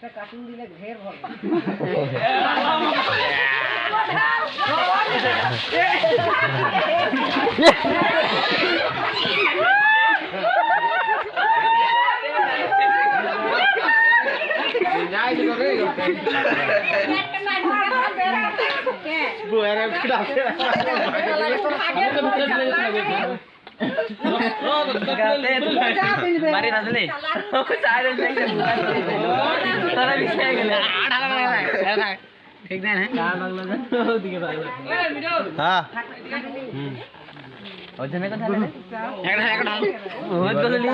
একটা কার্টুন দিলে ঘের ভরবে। মারি নাজলে সাইলেন্স দেখে তারা বিছায় গেল ঠিক না কার লাগলো না ওদিকে ভালো হ্যাঁ ওজনে কথা বলে একটা বহুত বললি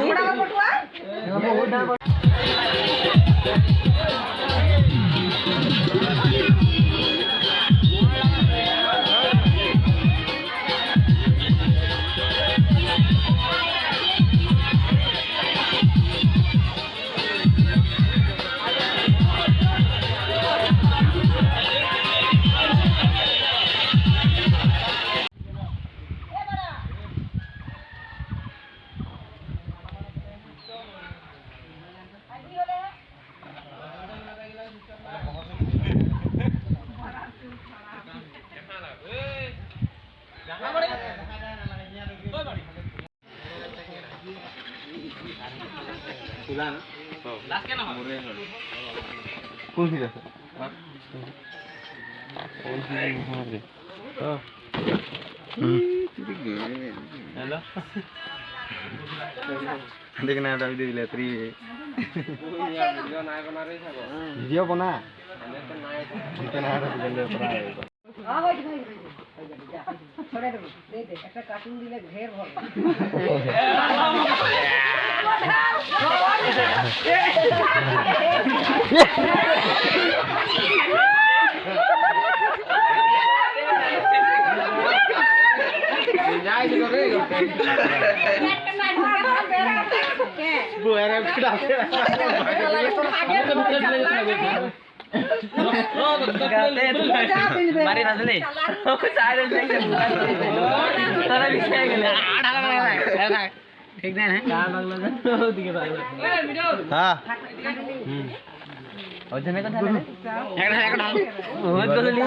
কোন দিকে হ্যালো দেখনা এটা ভিডিও দিলে 3 ভিডিও বনা একটা কার্টুন দিলে ঘের ভরবে। মারি নাজলে সাইলেন্স দেখে তারা বিছায় গেল ঠিক না কার লাগলো না ওদিকে ভালো হ্যাঁ ওজনে কথা বলে একটা বহুত বললি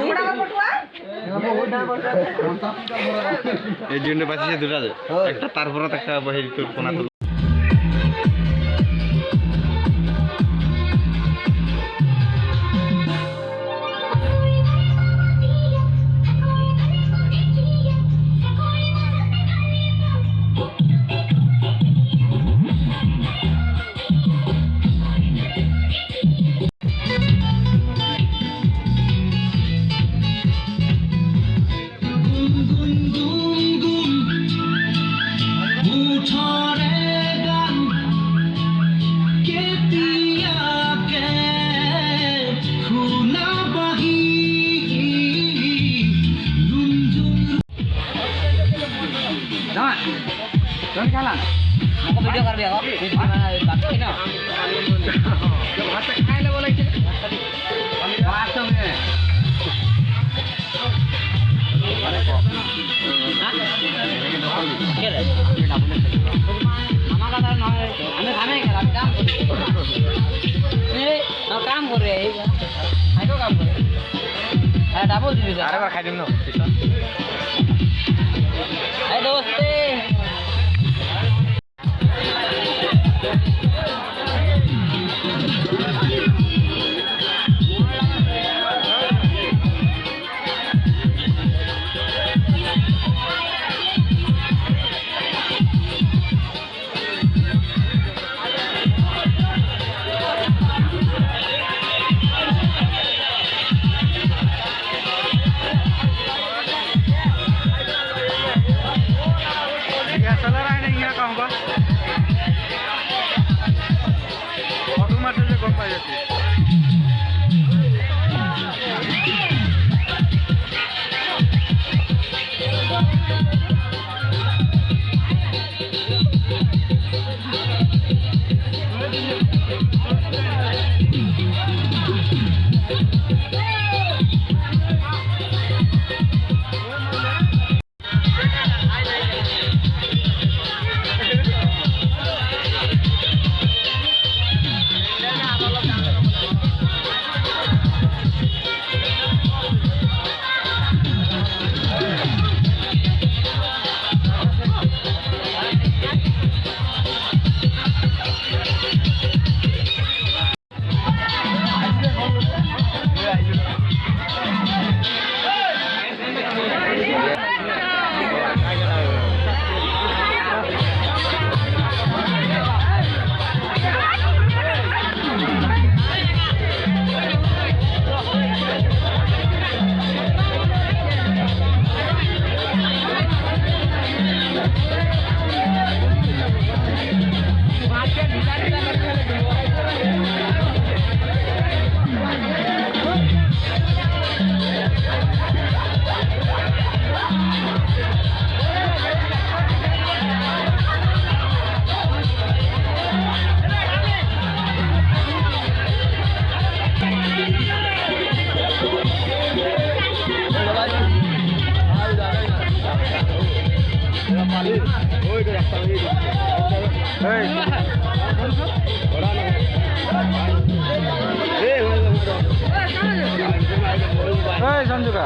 এই জন্য বাঁচিয়েছে দুটা একটা তারপর একটা বহির তোর কোনা Jangan kalah. Mau video कर दिया कौन? Video mana बात की ना? जब हाथ तक खाए ले बोला कि बात में हमारा का ना हमें खाने का काम नहीं ना काम कर रहे हैं आई को काम कर रहे हैं डबल दीजिए अरे बार खाई दिन ना अरे दोस्ते সঞ্জুকা